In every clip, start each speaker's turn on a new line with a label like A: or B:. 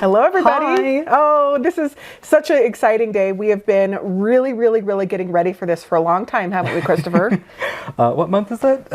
A: Hello, everybody.
B: Hi.
A: Oh, this is such an exciting day. We have been really getting ready for this for a long time, haven't we, Christopher?
B: What month is it?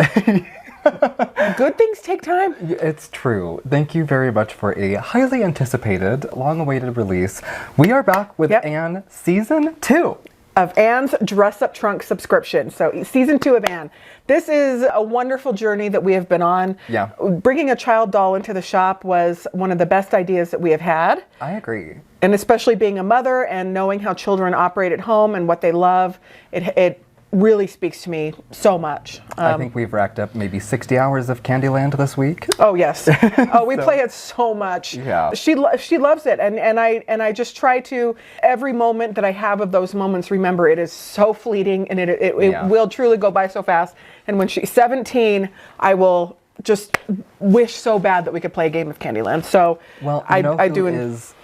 A: Good things take time.
B: It's true. Thank you very much for a highly anticipated, long-awaited release. We are back with Anne Season 2.
A: Of Anne's Dress Up Trunk subscription. So Season 2 of Anne. This is a wonderful journey that we have been on.
B: Yeah.
A: Bringing a child doll into the shop was one of the best ideas that we have had.
B: I agree.
A: And especially being a mother and knowing how children operate at home and what they love, it really speaks to me so much.
B: I think we've racked up maybe 60 hours of Candyland this week.
A: Oh yes. Oh, we play it so much.
B: Yeah.
A: She loves it, and I just try to, every moment that I have of those moments, remember it is so fleeting, and it will truly go by so fast. And when she's 17, I will just wish so bad that we could play a game of Candyland. So
B: well,
A: I do.
B: Is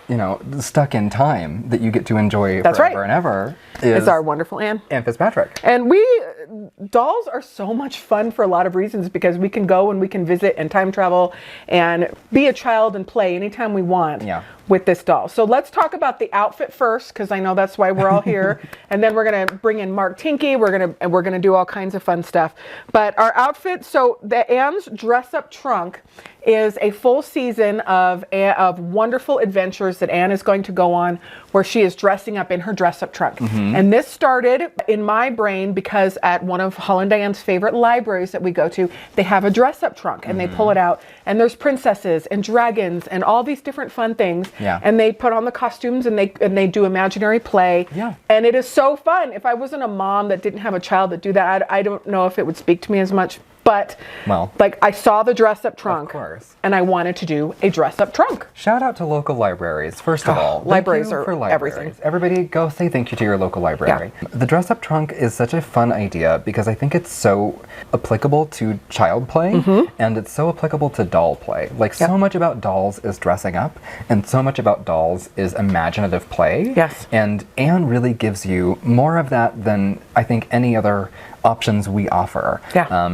B: stuck in time that you get to enjoy forever and ever.
A: It's our wonderful Anne
B: Fitzpatrick.
A: And dolls are so much fun for a lot of reasons, because we can go and we can visit and time travel and be a child and play anytime we want with this doll. So let's talk about the outfit first, because I know that's why we're all here. And then we're gonna bring in Mark Tinky. We're gonna do all kinds of fun stuff. But our outfit, so the Anne's Dress Up Trunk is a full season of wonderful adventures that Anne is going to go on, where she is dressing up in her dress up trunk. And this started in my brain because at one of Holland Diane's favorite libraries that we go to, they have a dress up trunk, and they pull it out, and there's princesses and dragons and all these different fun things. And they put on the costumes, and they do imaginary play. And it is so fun. If I wasn't a mom that didn't have a child that do that, I don't know if it would speak to me as much. But like, I saw the dress up trunk, and I wanted to do a dress up trunk.
B: Shout out to local libraries, first of all.
A: Libraries are everything.
B: Everybody go say thank you to your local library. The dress up trunk is such a fun idea because I think it's so applicable to child play, and it's so applicable to doll play. Like, so much about dolls is dressing up, and so much about dolls is imaginative play. And Anne really gives you more of that than I think any other options we offer.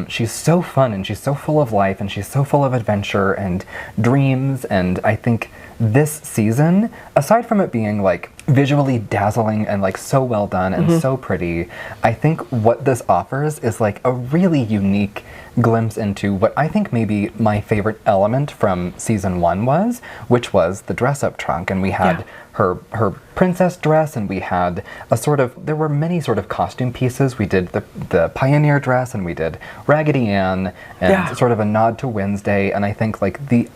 B: She's so fun, and she's so full of life, and she's so full of adventure and dreams. And I think this season, aside from it being like visually dazzling and like so well done and so pretty, I think what this offers is like a really unique glimpse into what I think maybe my favorite element from season 1 was, which was the dress up trunk. And we had her princess dress, and we had there were many sort of costume pieces. We did the pioneer dress, and we did Raggedy Ann, and sort of a nod to Wednesday. And I think like the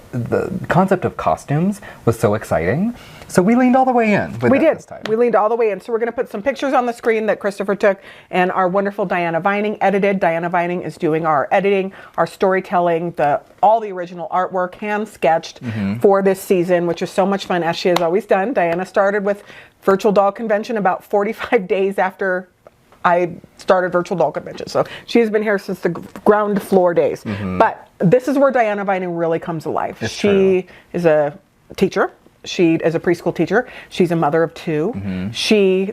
B: concept of costumes was so exciting. So we leaned all the way in with this time. We leaned all the way in. So we're going to put some pictures on the screen that Christopher took, and our wonderful Diana Vining edited. Diana Vining is doing our editing, our storytelling, all the original artwork, hand sketched for this season, which is so much fun, as she has always done. Diana started with Virtual Doll Convention about 45 days after I started Virtual Doll Convention. So she has been here since the ground floor days. But this is where Diana Vining really comes alive. She is a teacher. She is a preschool teacher. She's a mother of 2.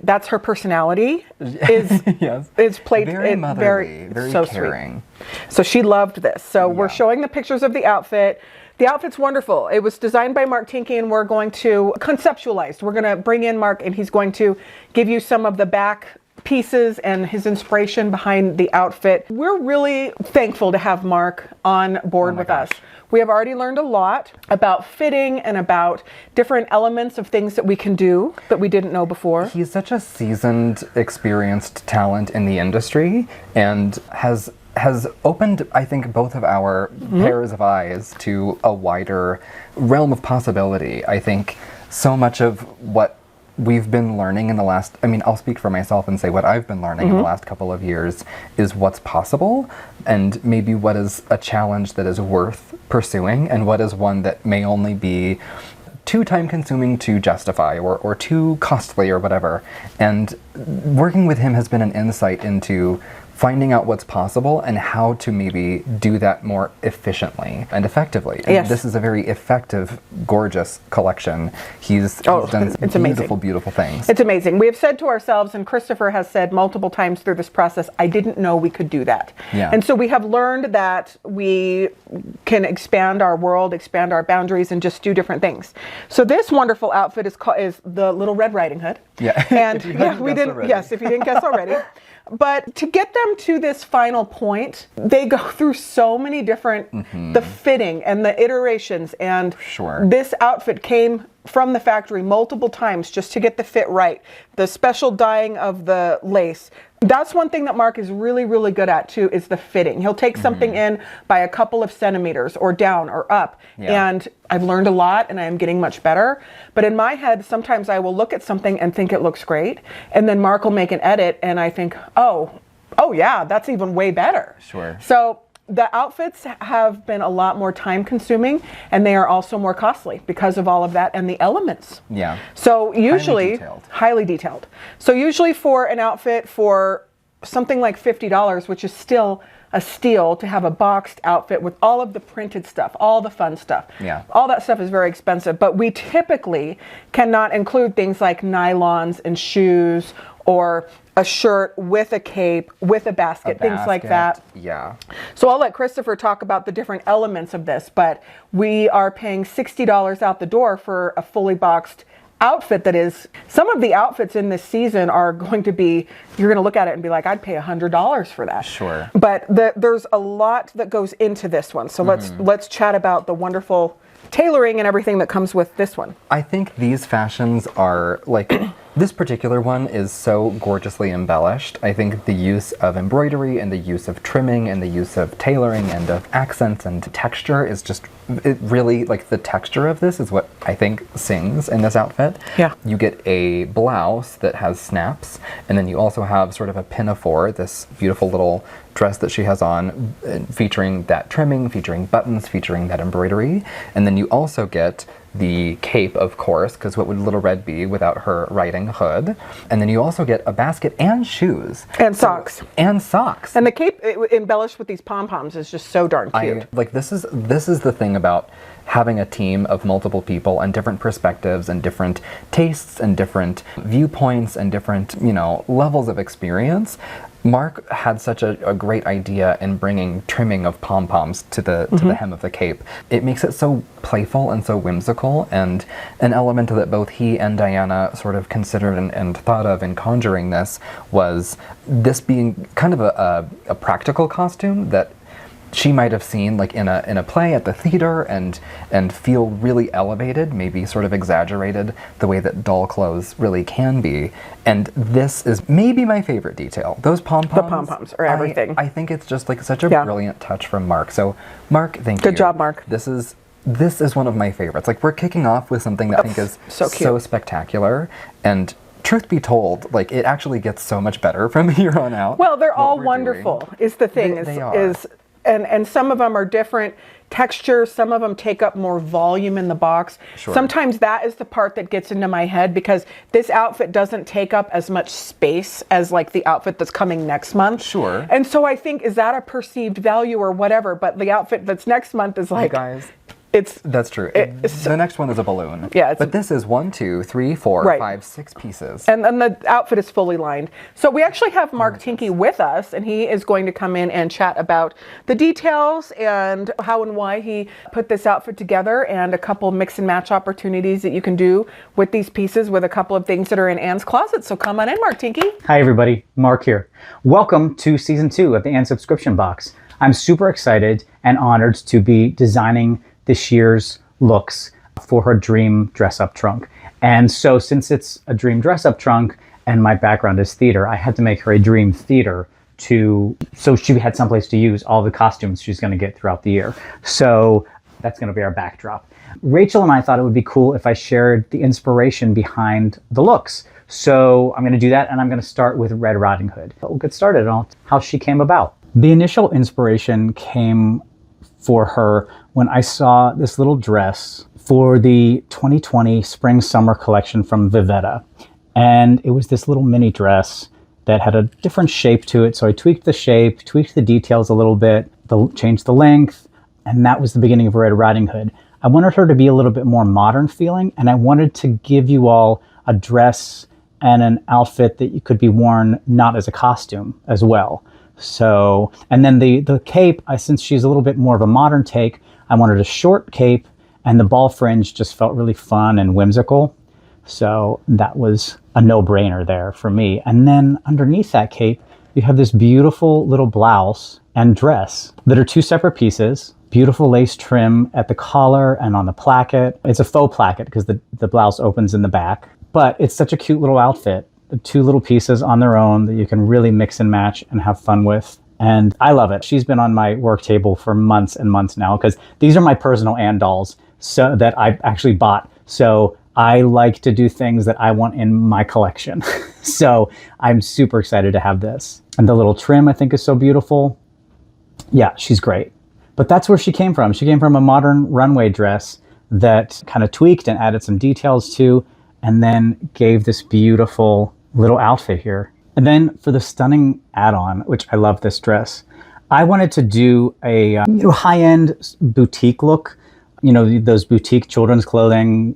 B: That's her personality. Is played very motherly, very
A: so
B: caring.
A: Sweet. So she loved this. So we're showing the pictures of the outfit. The outfit's wonderful. It was designed by Mark Tinky, and we're going to conceptualize. We're going to bring in Mark, and he's going to give you some of the back pieces and his inspiration behind the outfit. We're really thankful to have Mark on board with us. We have already learned a lot about fitting and about different elements of things that we can do that we didn't know before.
B: He's such a seasoned, experienced talent in the industry, and has opened, I think, both of our pairs of eyes to a wider realm of possibility. I think so much of what we've been learning in the last, I'll speak for myself and say what I've been learning in the last couple of years is what's possible, and maybe what is a challenge that is worth pursuing, and what is one that may only be too time consuming to justify, or too costly, or whatever. And working with him has been an insight into finding out what's possible and how to maybe do that more efficiently and effectively. And this is a very effective, gorgeous collection. He's done
A: it's
B: beautiful, beautiful things.
A: It's amazing. We have said to ourselves, and Christopher has said multiple times through this process, I didn't know we could do that.
B: Yeah.
A: And so we have learned that we can expand our world, expand our boundaries, and just do different things. So this wonderful outfit is the Little Red Riding Hood.
B: Yeah.
A: And yes, if you didn't guess already. But to get them to this final point, they go through so many different, the fitting and the iterations. And this outfit came from the factory multiple times just to get the fit right. The special dyeing of the lace. That's one thing that Mark is really, really good at too, is the fitting. He'll take something in by a couple of centimeters or down or up. And I've learned a lot and I am getting much better. But in my head, sometimes I will look at something and think it looks great. And then Mark will make an edit and I think, oh yeah, that's even way better. So the outfits have been a lot more time consuming and they are also more costly because of all of that and the elements. So usually highly detailed. So usually for an outfit for something like $50, which is still a steal to have a boxed outfit with all of the printed stuff, all the fun stuff. All that stuff is very expensive, but we typically cannot include things like nylons and shoes or a shirt with a cape, with a basket, things like that. So I'll let Christopher talk about the different elements of this, but we are paying $60 out the door for a fully boxed outfit that is, some of the outfits in this season are going to be, you're going to look at it and be like, I'd pay $100 for that. But there's a lot that goes into this one. So let's chat about the wonderful tailoring and everything that comes with this one.
B: I think these fashions are like, this particular one is so gorgeously embellished. I think the use of embroidery and the use of trimming and the use of tailoring and of accents and texture is just, it really, like the texture of this is what I think sings in this outfit. You get a blouse that has snaps, and then you also have sort of a pinafore, this beautiful little dress that she has on, featuring that trimming, featuring buttons, featuring that embroidery. And then you also get the cape, of course, because what would Little Red be without her riding hood? And then you also get a basket and shoes.
A: And socks.
B: And socks.
A: And the cape embellished with these pom-poms is just so darn cute.
B: Like this is the thing about having a team of multiple people and different perspectives and different tastes and different viewpoints and different, you know, levels of experience. Mark had such a great idea in bringing trimming of pom-poms to the hem of the cape. It makes it so playful and so whimsical, and an element that both he and Diana sort of considered and thought of in conjuring this was this being kind of a practical costume that she might have seen like in a play at the theater and feel really elevated, maybe sort of exaggerated the way that doll clothes really can be. And this is maybe my favorite detail. Those pom-poms.
A: The pom-poms are everything.
B: I think it's just like such a brilliant touch from Mark. So Mark, thank you.
A: Good job, Mark.
B: This is one of my favorites. Like we're kicking off with something that I think is so spectacular, and truth be told, like it actually gets so much better from here on out.
A: Well, they're all wonderful. Is the thing
B: they are.
A: And some of them are different textures. Some of them take up more volume in the box. Sometimes that is the part that gets into my head, because this outfit doesn't take up as much space as like the outfit that's coming next month. And so I think, is that a perceived value or whatever? But the outfit that's next month is like,
B: hey guys, that's true. The next one is a balloon. But this is 1, 2, 3, 4, 5, 6 pieces.
A: And the outfit is fully lined. So we actually have Mark Tinky with us, and he is going to come in and chat about the details and how and why he put this outfit together, and a couple mix and match opportunities that you can do with these pieces with a couple of things that are in Anne's closet. So come on in, Mark Tinky.
C: Hi everybody, Mark here. Welcome to season 2 of the Anne subscription box. I'm super excited and honored to be designing this year's looks for her dream dress-up trunk. And so since it's a dream dress-up trunk and my background is theater, I had to make her a dream theater so she had someplace to use all the costumes she's going to get throughout the year. So that's going to be our backdrop. Rachel and I thought it would be cool if I shared the inspiration behind the looks. So I'm going to do that, and I'm going to start with Red Riding Hood. We'll get started on how she came about. The initial inspiration came for her when I saw this little dress for the 2020 spring summer collection from Vivetta. And it was this little mini dress that had a different shape to it. So I tweaked the shape, tweaked the details a little bit, changed the length, and that was the beginning of Red Riding Hood. I wanted her to be a little bit more modern feeling, and I wanted to give you all a dress and an outfit that could be worn not as a costume as well. So, and then the cape, since she's a little bit more of a modern take, I wanted a short cape, and the ball fringe just felt really fun and whimsical. So that was a no-brainer there for me. And then underneath that cape, you have this beautiful little blouse and dress that are two separate pieces. Beautiful lace trim at the collar and on the placket. It's a faux placket because the blouse opens in the back. But it's such a cute little outfit. The two little pieces on their own that you can really mix and match and have fun with. And I love it. She's been on my work table for months and months now because these are my personal Anne dolls that I actually bought. So I like to do things that I want in my collection. So I'm super excited to have this. And the little trim I think is so beautiful. Yeah, she's great. But that's where she came from. She came from a modern runway dress that kind of tweaked and added some details to, and then gave this beautiful little outfit here. And then for the stunning add-on, which I love this dress, I wanted to do a high-end boutique look. You know, those boutique children's clothing,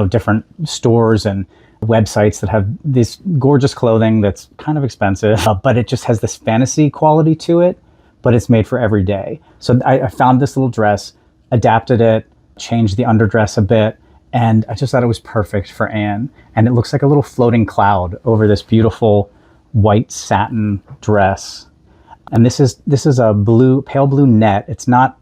C: different stores and websites that have this gorgeous clothing that's kind of expensive, but it just has this fantasy quality to it, but it's made for every day. So I found this little dress, adapted it, changed the underdress a bit, and I just thought it was perfect for Anne. And it looks like a little floating cloud over this beautiful white satin dress. And this is a pale blue net. It's not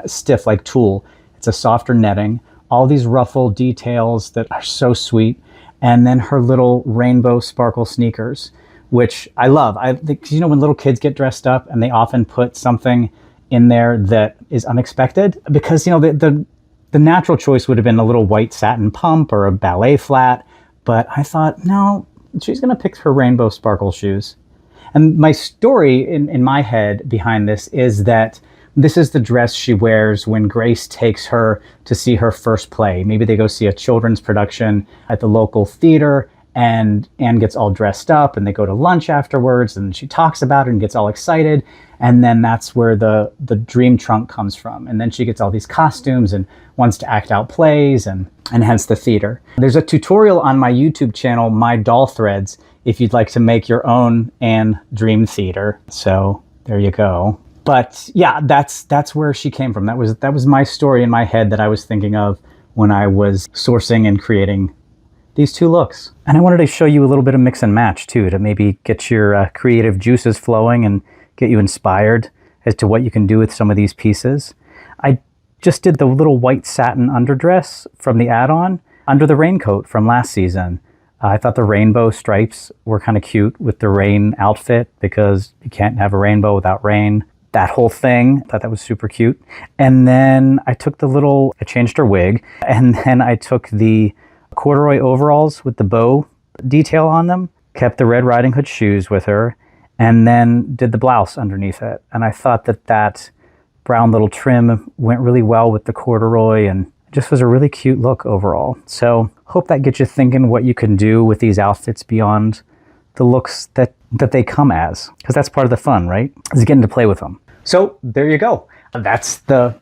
C: stiff like tulle. It's a softer netting. All these ruffle details that are so sweet. And then her little rainbow sparkle sneakers, which I love. Because when little kids get dressed up and they often put something in there that is unexpected, because the natural choice would have been a little white satin pump or a ballet flat, but I thought, no, she's gonna pick her rainbow sparkle shoes. And my story in my head behind this is that this is the dress she wears when Grace takes her to see her first play. Maybe they go see a children's production at the local theater, and Anne gets all dressed up and they go to lunch afterwards and she talks about it and gets all excited. And then that's where the dream trunk comes from. And then she gets all these costumes and wants to act out plays and hence the theater. There's a tutorial on my YouTube channel, My Doll Threads, if you'd like to make your own Anne Dream Theater. So there you go. But yeah, that's where she came from. That was my story in my head that I was thinking of when I was sourcing and creating these two looks. And I wanted to show you a little bit of mix and match too, to maybe get your creative juices flowing and get you inspired as to what you can do with some of these pieces. I just did the little white satin underdress from the add-on under the raincoat from last season. I thought the rainbow stripes were kind of cute with the rain outfit because you can't have a rainbow without rain. That whole thing, I thought that was super cute. And then I changed her wig, and then I took the corduroy overalls with the bow detail on them, kept the Red Riding Hood shoes with her, and then did the blouse underneath it. And I thought that brown little trim went really well with the corduroy and just was a really cute look overall. So hope that gets you thinking what you can do with these outfits beyond the looks that they come as, because that's part of the fun, right? Is getting to play with them. So there you go. That's the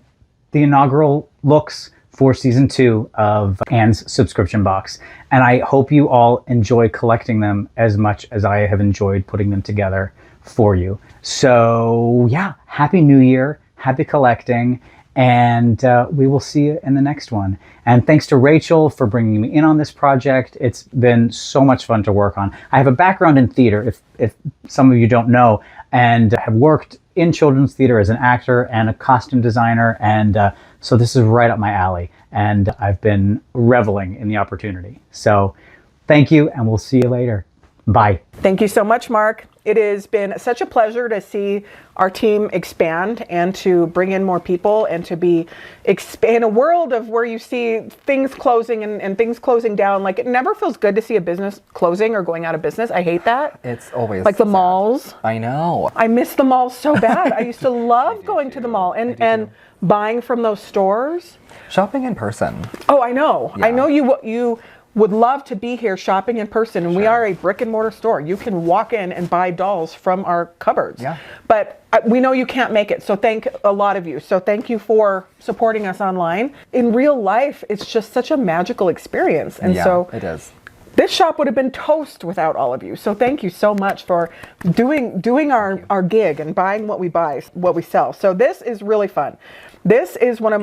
C: inaugural looks for season 2 of Anne's subscription box. And I hope you all enjoy collecting them as much as I have enjoyed putting them together for you. So yeah, Happy New Year, happy collecting, and we will see you in the next one. And thanks to Rachel for bringing me in on this project. It's been so much fun to work on. I have a background in theater, if some of you don't know, and have worked in children's theater as an actor and a costume designer, and so this is right up my alley, and I've been reveling in the opportunity. So thank you, and we'll see you later. Bye.
A: Thank you so much, Mark. It has been such a pleasure to see our team expand and to bring in more people and to be in a world of where you see things closing and things closing down. Like, it never feels good to see a business closing or going out of business. I hate that.
B: It's always
A: like the
B: sad.
A: Malls.
B: I know.
A: I miss the malls so bad. I used to love going to the mall and buying from those stores.
B: Shopping in person.
A: Oh, I know.
B: Yeah.
A: I know you would love to be here shopping in person, and we are a brick and mortar store. You can walk in and buy dolls from our cupboards.
B: Yeah.
A: But we know you can't make it, so thank a lot of you. So thank you for supporting us online. In real life, it's just such a magical experience. And so
B: it is.
A: This shop would have been toast without all of you. So thank you so much for doing our gig and buying what we buy, what we sell. So this is really fun. This is one of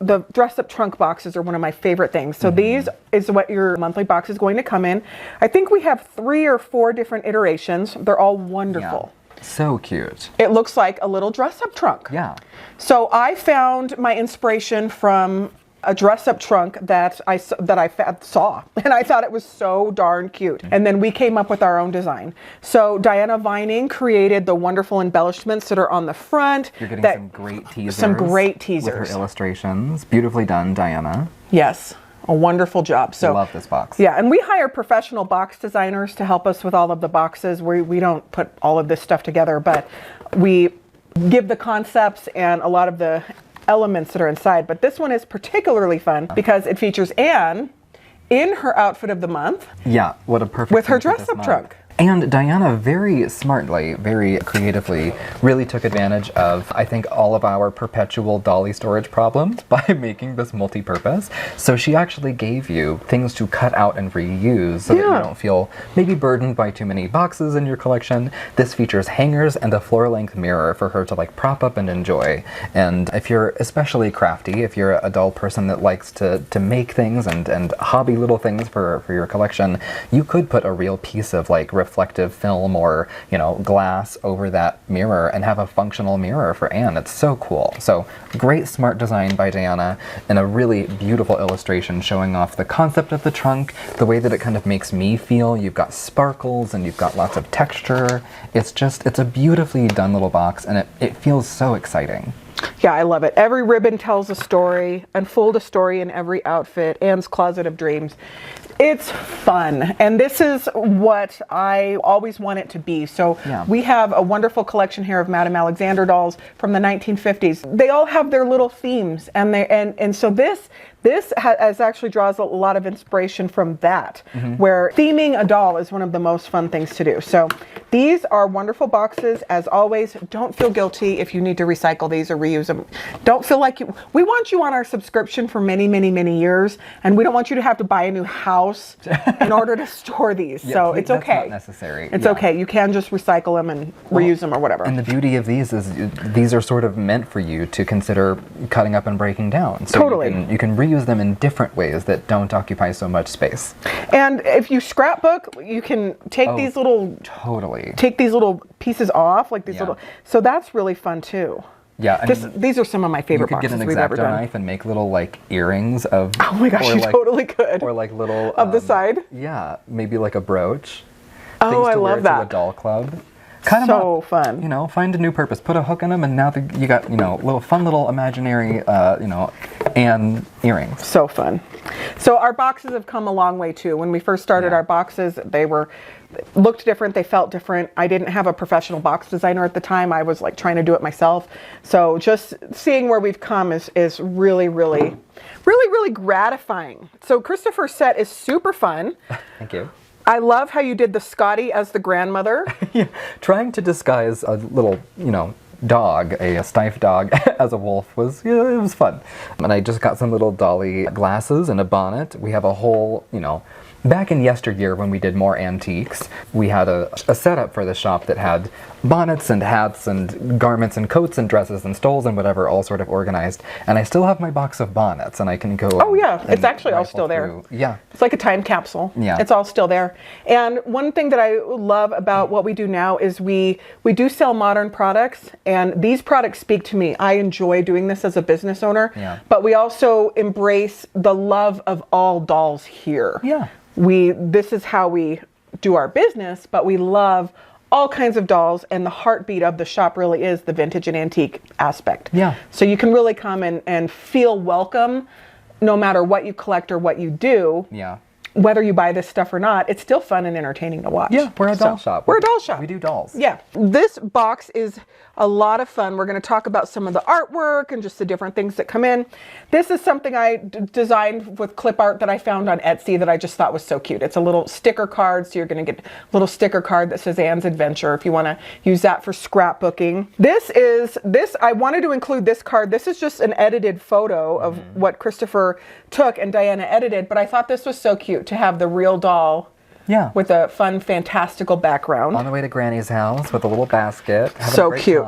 A: the dress up trunk boxes are one of my favorite things. So these is what your monthly box is going to come in. I think we have 3 or 4 different iterations. They're all wonderful.
B: Yeah. So cute.
A: It looks like a little dress up trunk.
B: Yeah.
A: So I found my inspiration from a dress-up trunk that I saw, and I thought it was so darn cute. And then we came up with our own design. So Diana Vining created the wonderful embellishments that are on the front.
B: You're getting some great teasers.
A: Some great teasers.
B: With her illustrations. Beautifully done, Diana.
A: Yes. A wonderful job. So
B: I love this box.
A: Yeah, and we hire professional box designers to help us with all of the boxes. We don't put all of this stuff together, but we give the concepts and a lot of the elements that are inside. But this one is particularly fun because it features Anne in her outfit of the month.
B: Yeah, what a perfect
A: with her dress-up trunk.
B: And Diana very smartly, very creatively, really took advantage of, I think, all of our perpetual dolly storage problems by making this multi-purpose. So she actually gave you things to cut out and reuse so that you don't feel maybe burdened by too many boxes in your collection. This features hangers and a floor-length mirror for her to like prop up and enjoy. And if you're especially crafty, if you're a doll person that likes to make things and hobby little things for your collection, you could put a real piece of like reflective film or, you know, glass over that mirror and have a functional mirror for Anne. It's so cool. So great smart design by Diana and a really beautiful illustration showing off the concept of the trunk, the way that it kind of makes me feel. You've got sparkles and you've got lots of texture. It's a beautifully done little box and it feels so exciting.
A: Yeah, I love it. Every ribbon tells a story, unfold a story in every outfit. Anne's Closet of Dreams. It's fun, and this is what I always want it to be. So we have a wonderful collection here of Madame Alexander dolls from the 1950s. They all have their little themes, and so this actually draws a lot of inspiration from that, where theming a doll is one of the most fun things to do. So these are wonderful boxes. As always, don't feel guilty if you need to recycle these or reuse them. Don't feel like we want you on our subscription for many, many, many years, and we don't want you to have to buy a new house in order to store these. So it's okay.
B: That's not necessary.
A: It's okay. You can just recycle them and reuse them or whatever.
B: And the beauty of these is these are sort of meant for you to consider cutting up and breaking down. So you can reuse them in different ways that don't occupy so much space.
A: And if you scrapbook, you can take these little pieces off, like these little. So that's really fun too.
B: Yeah,
A: these are some of my favorite boxes we've ever done.
B: You could get an X-Acto knife and make little like earrings of.
A: Oh my gosh, you totally could.
B: Or like little
A: of the side.
B: Yeah, maybe like a brooch.
A: Oh, I love that.
B: To a doll club. Cut them
A: so
B: up,
A: fun.
B: You know, find a new purpose. Put a hook in them, and now you got fun little imaginary and earrings.
A: So fun. So our boxes have come a long way too. When we first started our boxes, they looked different, they felt different. I didn't have a professional box designer at the time. I was like trying to do it myself. So just seeing where we've come is really, really, really, really gratifying. So Christopher's set is super fun.
B: Thank you.
A: I love how you did the Scotty as the grandmother.
B: Trying to disguise a little, dog, a stiff dog, as a wolf it was fun. And I just got some little dolly glasses and a bonnet. We have a whole, back in yesteryear when we did more antiques, we had a setup for the shop that had bonnets and hats and garments and coats and dresses and stoles and whatever all sort of organized. And I still have my box of bonnets and I can go.
A: Oh yeah, it's actually all still there.
B: Yeah.
A: It's like a time capsule.
B: Yeah.
A: It's all still there. And one thing that I love about what we do now is we do sell modern products, and these products speak to me. I enjoy doing this as a business owner.
B: Yeah.
A: But we also embrace the love of all dolls here.
B: Yeah.
A: This is how we do our business, but we love all kinds of dolls, and the heartbeat of the shop really is the vintage and antique aspect.
B: Yeah.
A: So you can really come and feel welcome no matter what you collect or what you do.
B: Yeah.
A: whether you buy this stuff or not, it's still fun and entertaining to watch.
B: Yeah, we're a doll shop.
A: We're a doll shop.
B: We do dolls.
A: Yeah. This box is a lot of fun. We're going to talk about some of the artwork and just the different things that come in. This is something I designed with clip art that I found on Etsy that I just thought was so cute. It's a little sticker card, so you're going to get a little sticker card that says Anne's Adventure if you want to use that for scrapbooking. I wanted to include this card. This is just an edited photo of what Christopher took and Diana edited, but I thought this was so cute to have the real doll.
B: Yeah.
A: With a fun, fantastical background.
B: On the way to Granny's house with a little basket.
A: So cute.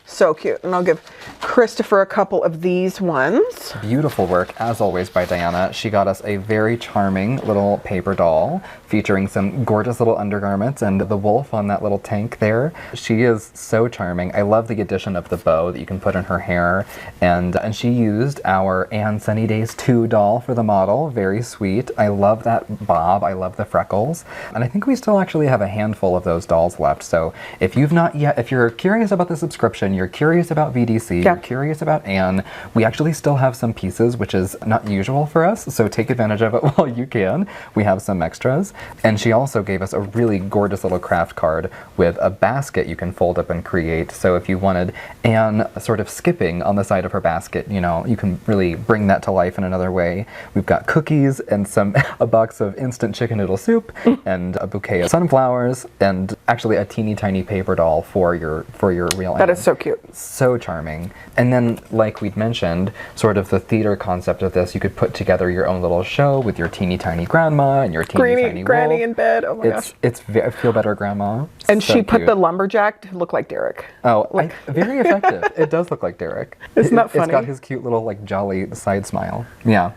A: So cute. And I'll give Christopher a couple of these ones.
B: Beautiful work, as always, by Diana. She got us a very charming little paper doll featuring some gorgeous little undergarments and the wolf on that little tank there. She is so charming. I love the addition of the bow that you can put in her hair. And she used our Anne Sunny Days 2 doll for the model. Very sweet. I love that bob. I love the freckles. And I think we still actually have a handful of those dolls left. So if you're curious about the subscription, you're curious about VDC, you're curious about Anne, we actually still have some pieces, which is not usual for us. So take advantage of it while you can. We have some extras. And she also gave us a really gorgeous little craft card with a basket you can fold up and create. So if you wanted Anne sort of skipping on the side of her basket, you know, you can really bring that to life in another way. We've got cookies and a box of instant chicken noodle soup and a bouquet of sunflowers and actually a teeny tiny paper doll for your real Anne.
A: That is so cute.
B: So charming. And then, like we'd mentioned, sort of the theater concept of this, you could put together your own little show with your teeny tiny grandma and your teeny tiny
A: Granny
B: wolf.
A: in bed. Oh my gosh.
B: It's Feel Better Grandma.
A: And
B: so
A: she put
B: cute.
A: the lumberjack to look like Derek.
B: Oh, very effective. It does look like Derek.
A: Isn't that funny?
B: It's got his cute little like jolly side smile. Yeah,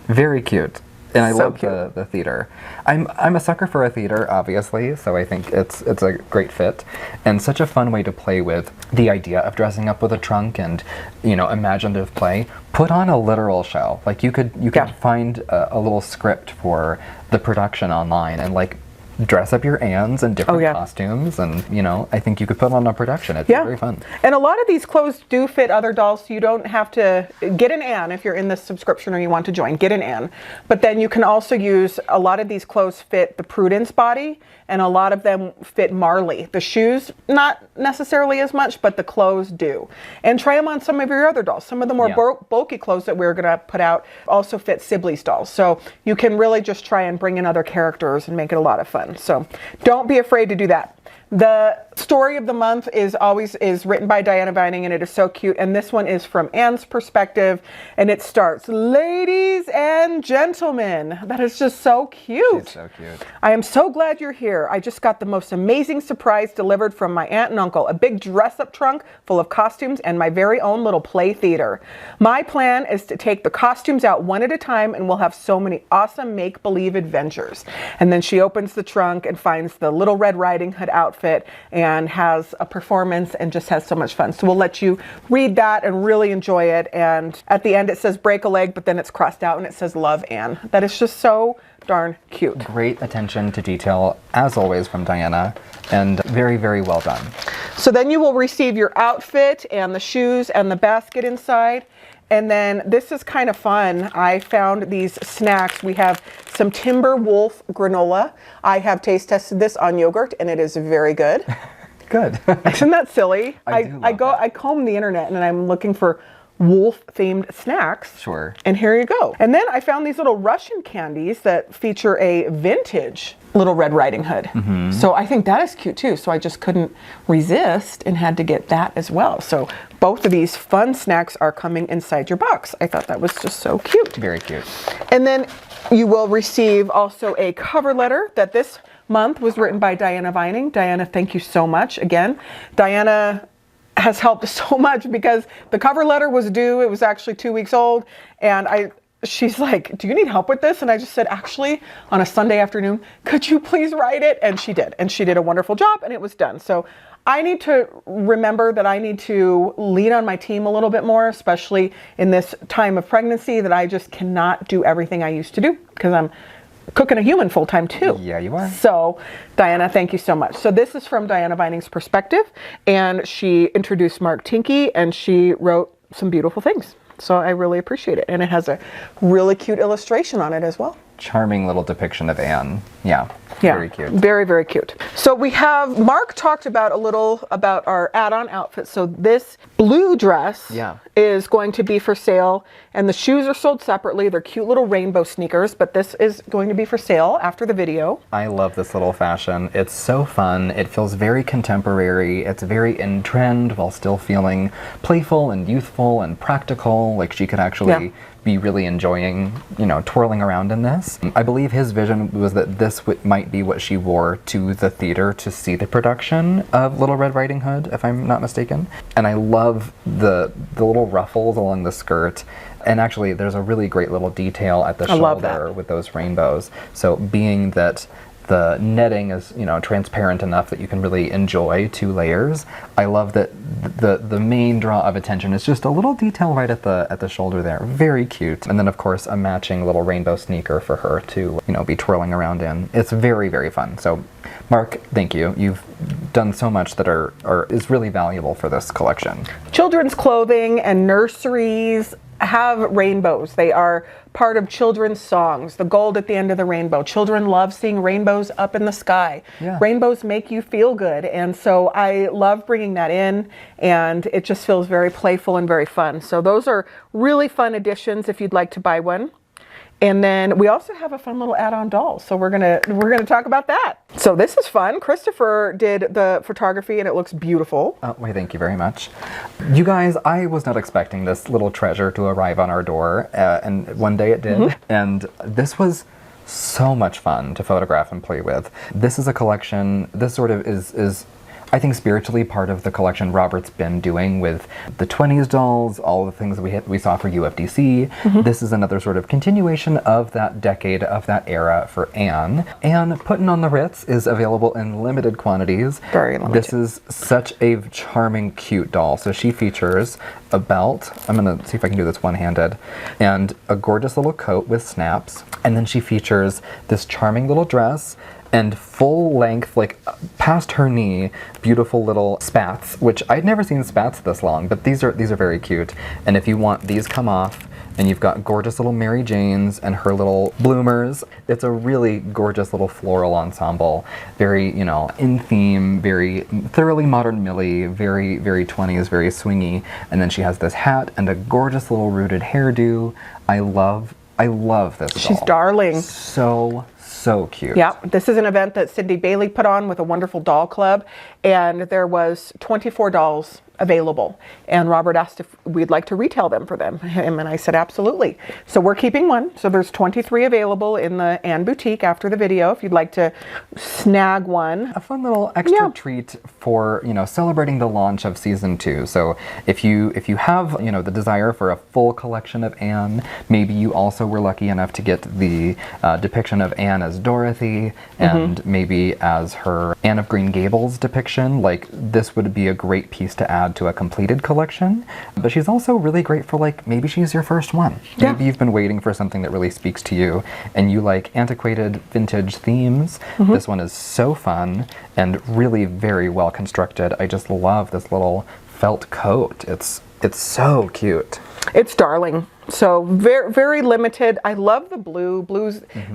B: very cute. And I love the theater. I'm a sucker for a theater, obviously, so I think it's a great fit and such a fun way to play with the idea of dressing up with a trunk and, you know, imaginative play. Put on a literal show. Like you could find a little script for the production online and like dress up your Annes in different costumes, and you know, I think you could put on a production. It's very fun. And
A: a lot of these clothes do fit other dolls, so you don't have to get an Anne if you're in this subscription or you want to join. Get an Anne, but then you can also use a lot of these clothes fit the Prudence body, and a lot of them fit Marley. The shoes not necessarily as much, but the clothes do. And try them on some of your other dolls. Some of the more bulky clothes that we're going to put out also fit Sibley's dolls. So you can really just try and bring in other characters and make it a lot of fun. So don't be afraid to do that. The story of the month is written by Diana Vining, and it is so cute. And this one is from Anne's perspective, and it starts, "Ladies and gentlemen." That is just so cute.
B: She's so cute.
A: "I am so glad you're here. I just got the most amazing surprise delivered from my aunt and uncle, a big dress-up trunk full of costumes and my very own little play theater. My plan is to take the costumes out one at a time, and we'll have so many awesome make-believe adventures." And then she opens the trunk and finds the Little Red Riding Hood outfit and has a performance and just has so much fun. So we'll let you read that and really enjoy it. And at the end it says "break a leg," but then it's crossed out and it says "Love, Anne." That is just so darn cute.
B: Great attention to detail, as always, from Diana, and very, very well done.
A: So then you will receive your outfit and the shoes and the basket inside. And then this is kind of fun. I found these snacks. We have some Timber Wolf granola. I have taste tested this on yogurt, and it is very good.
B: Good.
A: Isn't that silly?
B: I
A: comb the internet and I'm looking for wolf-themed snacks.
B: Sure.
A: And here you go. And then I found these little Russian candies that feature a vintage Little Red Riding Hood. Mm-hmm. So I think that is cute too. So I just couldn't resist and had to get that as well. So both of these fun snacks are coming inside your box. I thought that was just so cute.
B: Very cute.
A: And then you will receive also a cover letter that this month was written by Diana Vining. Diana, thank you so much again. Diana has helped so much because the cover letter was due. It was actually 2 weeks old. And she's like, "Do you need help with this?" And I just said, "Actually, on a Sunday afternoon, could you please write it?" And she did. And she did a wonderful job and it was done. So I need to remember that I need to lean on my team a little bit more, especially in this time of pregnancy, that I just cannot do everything I used to do because I'm cooking a human full time too.
B: Yeah, you are.
A: So Diana, thank you so much. So this is from Diana Vining's perspective, and she introduced Mark Tinky and she wrote some beautiful things. So I really appreciate it. And it has a really cute illustration on it as well.
B: charming little depiction of Anne. Yeah.
A: Yeah,
B: Very cute.
A: Very, very cute. So we have, Mark talked about a little about our add-on outfit. So this blue dress is going to be for sale, and the shoes are sold separately. They're cute little rainbow sneakers, but this is going to be for sale after the video.
B: I love this little fashion. It's so fun. It feels very contemporary. It's very in trend while still feeling playful and youthful and practical. Like she could actually be really enjoying, you know, twirling around in this. I believe his vision was that this might be what she wore to the theater to see the production of Little Red Riding Hood, if I'm not mistaken. And I love the little ruffles along the skirt. And actually, there's a really great little detail at the shoulder with those rainbows. So being that the netting is, you know, transparent enough that you can really enjoy 2 layers. I love that the main draw of attention is just a little detail right at the shoulder there. Very cute. And then of course a matching little rainbow sneaker for her to, you know, be twirling around in. It's very, very fun. So Mark, thank you. You've done so much that is really valuable for this collection.
A: Children's clothing and nurseries have rainbows. They are part of children's songs. The gold at the end of the rainbow. Children love seeing rainbows up in the sky. Yeah. Rainbows make you feel good. And so I love bringing that in, and it just feels very playful and very fun. So those are really fun additions if you'd like to buy one. And then we also have a fun little add-on doll. So we're gonna talk about that. So this is fun. Christopher did the photography and it looks beautiful.
B: Oh, why, thank you very much. You guys, I was not expecting this little treasure to arrive on our door, and one day it did. And this was so much fun to photograph and play with. This is a collection, this sort of is I think spiritually part of the collection Robert's been doing with the 20s dolls, all the things that we saw for UFDC. This is another sort of continuation of that decade, of that era for Anne. Anne Puttin' on the Ritz is available in limited quantities.
A: Very limited.
B: This is such a charming, cute doll. So she features a belt, I'm gonna see if I can do this one-handed, and a gorgeous little coat with snaps. And then she features this charming little dress and full length, like past her knee, beautiful little spats, which I'd never seen spats this long, but these are very cute. And if you want, these come off, and you've got gorgeous little Mary Janes and her little bloomers. It's a really gorgeous little floral ensemble. Very, you know, in theme, very thoroughly modern Millie, very, very 20s, very swingy. And then she has this hat and a gorgeous little rooted hairdo. I love this doll.
A: She's darling.
B: So cute.
A: Yeah, this is an event that Cindy Bailey put on with a wonderful doll club, and there was 24 dolls available. And Robert asked if we'd like to retail them for them, and I said absolutely. So we're keeping one. So there's 23 available in the Anne Boutique after the video if you'd like to snag one.
B: A fun little extra treat for, you know, celebrating the launch of season 2. So if you have, you know, the desire for a full collection of Anne, maybe you also were lucky enough to get the depiction of Anne as Dorothy and maybe as her Anne of Green Gables depiction, like this would be a great piece to add to a completed collection. But she's also really great for, like, maybe she's your first one. Yeah. Maybe you've been waiting for something that really speaks to you and you like antiquated vintage themes. This one is so fun and really very well constructed. I just love this little felt coat. It's so cute.
A: It's darling. So very, very limited. I love the blue.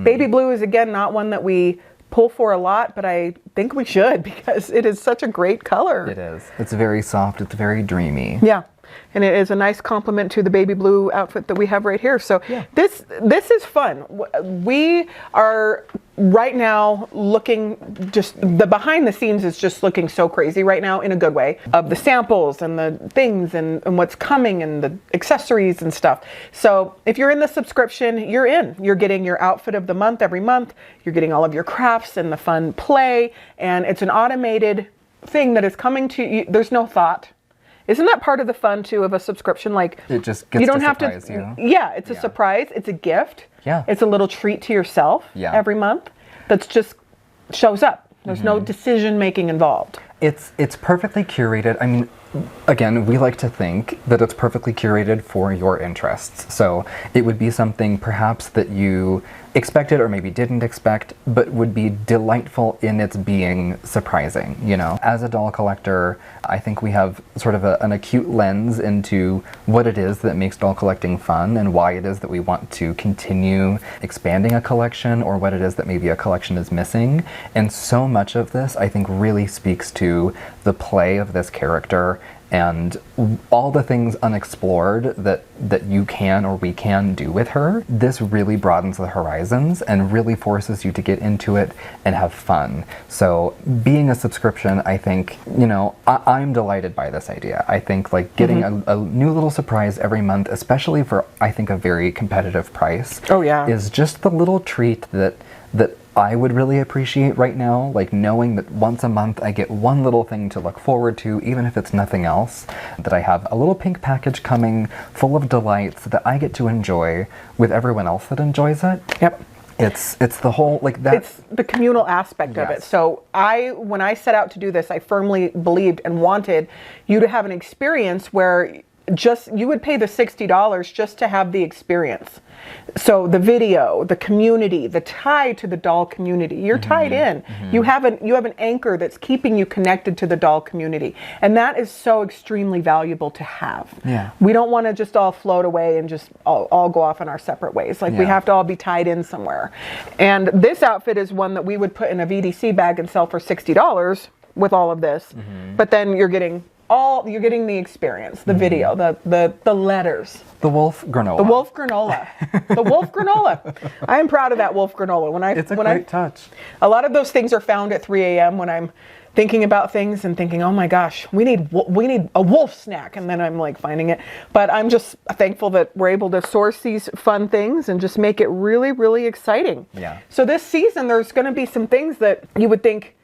A: Baby blue is, again, not one that we pull for a lot, but I think we should because it is such a great color.
B: It is. It's very soft. It's very dreamy.
A: Yeah. And it is a nice complement to the baby blue outfit that we have right here. So this is fun. We are right now looking, just the behind the scenes is just looking so crazy right now in a good way, of the samples and the things and what's coming and the accessories and stuff. So if you're in the subscription, you're in. You're getting your outfit of the month every month. You're getting all of your crafts and the fun play. And it's an automated thing that is coming to you. There's no thought. Isn't that part of the fun too of a subscription? Like,
B: it just gets
A: you don't
B: to
A: have
B: surprise
A: to.
B: You.
A: Yeah, it's a surprise. It's a gift.
B: Yeah,
A: it's a little treat to yourself every month. That's just shows up. There's no decision making involved.
B: It's perfectly curated. I mean, again, we like to think that it's perfectly curated for your interests. So it would be something perhaps that you expected or maybe didn't expect, but would be delightful in its being surprising, you know. As a doll collector, I think we have sort of an acute lens into what it is that makes doll collecting fun and why it is that we want to continue expanding a collection, or what it is that maybe a collection is missing. And so much of this, I think, really speaks to the play of this character and all the things unexplored that you can or we can do with her. This really broadens the horizons and really forces you to get into it and have fun. So being a subscription, I think, you know, I'm delighted by this idea. I think like getting a new little surprise every month, especially for, I think, a very competitive price, is just the little treat that I would really appreciate right now, like knowing that once a month I get one little thing to look forward to, even if it's nothing else, that I have a little pink package coming full of delights that I get to enjoy with everyone else that enjoys it.
A: Yep.
B: It's the whole, like that.
A: It's the communal aspect of it. So when I set out to do this, I firmly believed and wanted you to have an experience where you would pay the $60 just to have the experience. So the video, the community, the tie to the doll community, you're tied in. You have an anchor that's keeping you connected to the doll community. And that is so extremely valuable to have.
B: Yeah.
A: We don't want to just all float away and just all go off in our separate ways. Like we have to all be tied in somewhere. And this outfit is one that we would put in a VDC bag and sell for $60 with all of this. But then you're getting the experience, the video, the letters.
B: The wolf granola.
A: The wolf granola. The wolf granola. I am proud of that wolf granola.
B: It's a great touch.
A: A lot of those things are found at 3 a.m. when I'm thinking about things and thinking, oh my gosh, we need a wolf snack, and then I'm like finding it. But I'm just thankful that we're able to source these fun things and just make it really, really exciting.
B: Yeah.
A: So this season, there's going to be some things that you would think,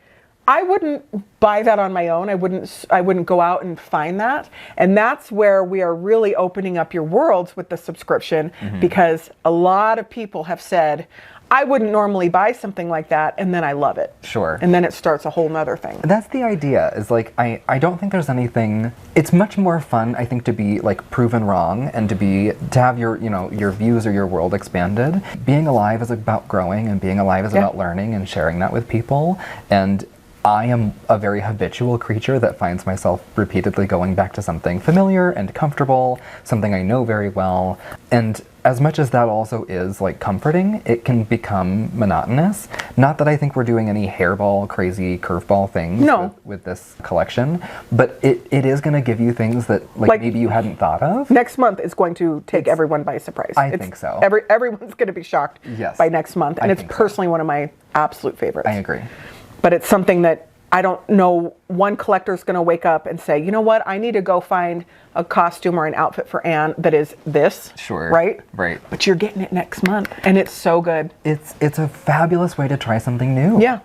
A: I wouldn't buy that on my own. I wouldn't go out and find that. And that's where we are really opening up your worlds with the subscription, because a lot of people have said, I wouldn't normally buy something like that, and then I love it.
B: Sure.
A: And then it starts a whole nother thing.
B: That's the idea, is like, I don't think there's anything, it's much more fun, I think, to be like proven wrong and to have your, you know, your views or your world expanded. Being alive is about growing, and being alive is about learning and sharing that with people. And I am a very habitual creature that finds myself repeatedly going back to something familiar and comfortable, something I know very well. And as much as that also is like comforting, it can become monotonous. Not that I think we're doing any hairball, crazy curveball things with this collection, but it is going to give you things that like maybe you hadn't thought of.
A: Next month is going to take everyone by surprise.
B: I think so.
A: Everyone's going to be shocked by next month. And it's personally one of my absolute favorites.
B: I agree.
A: But it's something that I don't know one collector's going to wake up and say, you know what, I need to go find a costume or an outfit for Anne that is this.
B: Sure.
A: Right?
B: Right.
A: But you're getting it next month, and it's so good.
B: It's a fabulous way to try something new.
A: Yeah,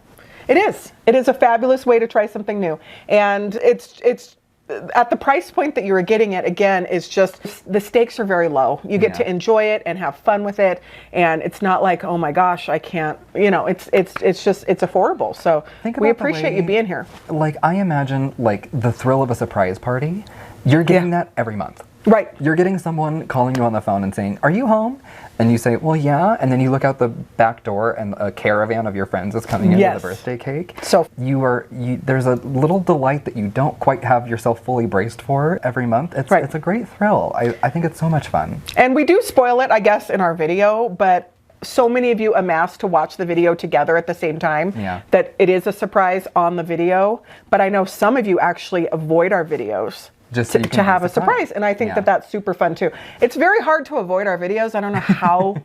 A: it is. It is a fabulous way to try something new. And it's at the price point that you're getting it, again, is just the stakes are very low. You get to enjoy it and have fun with it, and it's not like, oh my gosh, I can't, you know, it's affordable. So we appreciate you being here.
B: Like, I imagine like the thrill of a surprise party, you're getting that every month.
A: Right.
B: You're getting someone calling you on the phone and saying, are you home? And you say, well, yeah. And then you look out the back door and a caravan of your friends is coming in with a birthday cake.
A: So
B: there's a little delight that you don't quite have yourself fully braced for every month. It's a great thrill. I think it's so much fun.
A: And we do spoil it, I guess, in our video, but so many of you amass to watch the video together at the same time that it is a surprise on the video. But I know some of you actually avoid our videos.
B: Just so
A: to have a surprise. And I think that that's super fun too. It's very hard to avoid our videos. I don't know how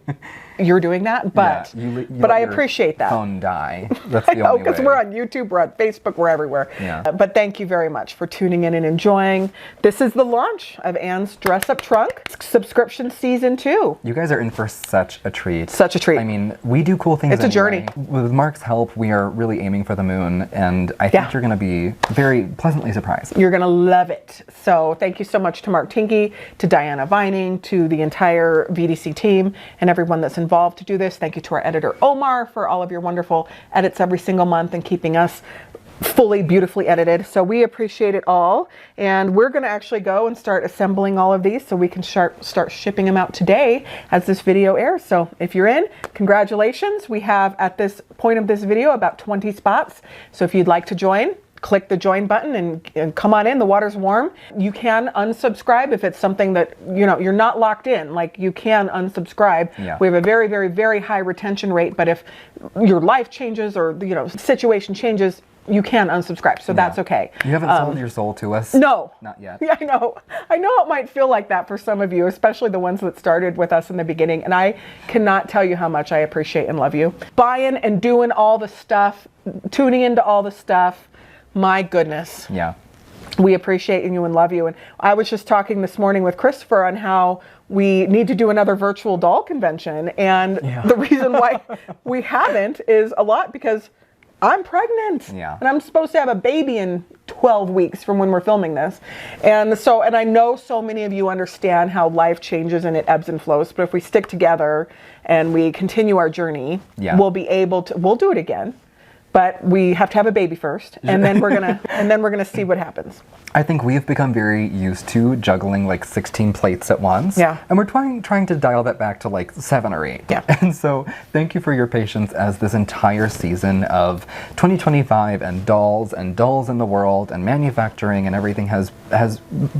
A: you're doing that, but but I appreciate that.
B: Phone die. That's the only way.
A: Because we're on YouTube, we're on Facebook, we're everywhere.
B: Yeah.
A: But thank you very much for tuning in and enjoying. This is the launch of Anne's Dress Up Trunk subscription season 2.
B: You guys are in for such a treat.
A: Such a treat.
B: I mean, we do cool things.
A: It's a journey.
B: With Mark's help, we are really aiming for the moon, and I think you're going to be very pleasantly surprised.
A: You're going to love it. So thank you so much to Mark Tinky, to Diana Vining, to the entire VDC team, and everyone that's involved to do this. Thank you to our editor, Omar, for all of your wonderful edits every single month and keeping us fully beautifully edited. So we appreciate it all. And we're going to actually go and start assembling all of these so we can start shipping them out today as this video airs. So if you're in, congratulations. We have at this point of this video about 20 spots. So if you'd like to join, click the join button and come on in. The water's warm. You can unsubscribe if it's something that, you know, you're not locked in. Like, you can unsubscribe.
B: Yeah.
A: We have a very, very, very high retention rate, but if your life changes or, you know, situation changes, you can unsubscribe. So that's okay.
B: You haven't sold your soul to us?
A: No.
B: Not yet.
A: Yeah, I know. I know it might feel like that for some of you, especially the ones that started with us in the beginning. And I cannot tell you how much I appreciate and love you. Buying and doing all the stuff, tuning into all the stuff. My goodness.
B: Yeah.
A: We appreciate you and love you. And I was just talking this morning with Christopher on how we need to do another virtual doll convention. And the reason why we haven't is a lot because I'm pregnant.
B: Yeah.
A: And I'm supposed to have a baby in 12 weeks from when we're filming this. And I know so many of you understand how life changes and it ebbs and flows. But if we stick together and we continue our journey, we'll do it again. But we have to have a baby first, and then we're gonna see what happens.
B: I think we've become very used to juggling like 16 plates at once.
A: Yeah.
B: And we're trying to dial that back to like 7 or 8.
A: Yeah.
B: And so thank you for your patience as this entire season of 2025 and dolls in the world and manufacturing and everything has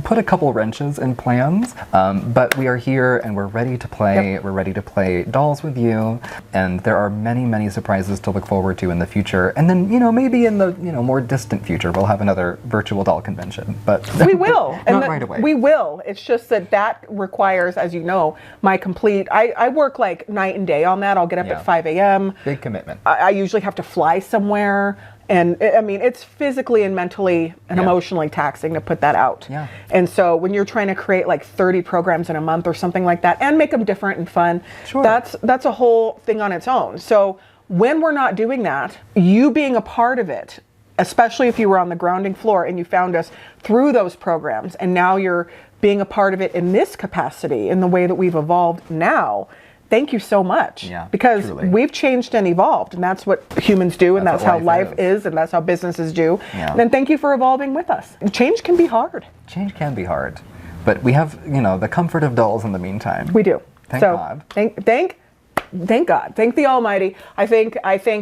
B: put a couple wrenches in plans. But we are here and we're ready to play. Yep. We're ready to play dolls with you. And there are many, many surprises to look forward to in the future. And then, you know, maybe in the, you know, more distant future, we'll have another virtual doll convention. But
A: we will.
B: Not right away.
A: We will. It's just that requires, as you know, my complete, I work like night and day on that. I'll get up at 5 a.m.
B: Big commitment.
A: I usually have to fly somewhere. And I mean, it's physically and mentally and emotionally taxing to put that out.
B: Yeah.
A: And so when you're trying to create like 30 programs in a month or something like that and make them different and fun, that's a whole thing on its own. So when we're not doing that, you being a part of it, especially if you were on the grounding floor and you found us through those programs, and now you're being a part of it in this capacity, in the way that we've evolved now, thank you so much.
B: Yeah,
A: because
B: truly.
A: We've changed and evolved, and that's what humans do, and that's how life is, and that's how businesses do.
B: Yeah.
A: And thank you for evolving with us. Change can be hard.
B: Change can be hard, but we have, you know, the comfort of dolls in the meantime.
A: We do.
B: Thank God.
A: Thank God. Thank the Almighty. I think,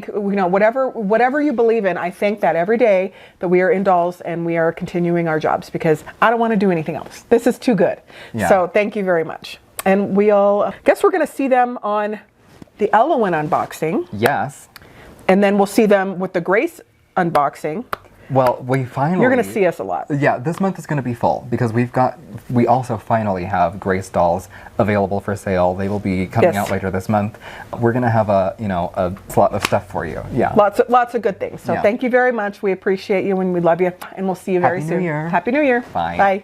A: you know, whatever you believe in, I think that every day that we are in dolls and we are continuing our jobs, because I don't want to do anything else. This is too good.
B: Yeah.
A: So thank you very much. And guess we're going to see them on the Elowen unboxing.
B: Yes.
A: And then we'll see them with the Grace unboxing.
B: Well, you're
A: going to see us a lot.
B: Yeah, this month is going to be full because we also finally have Grace dolls available for sale. They will be coming out later this month. We're going to have a slot of stuff for you. Yeah.
A: Lots of good things. So thank you very much. We appreciate you and we love you, and we'll see you very soon.
B: Happy New Year.
A: Happy New Year.
B: Bye.
A: Bye.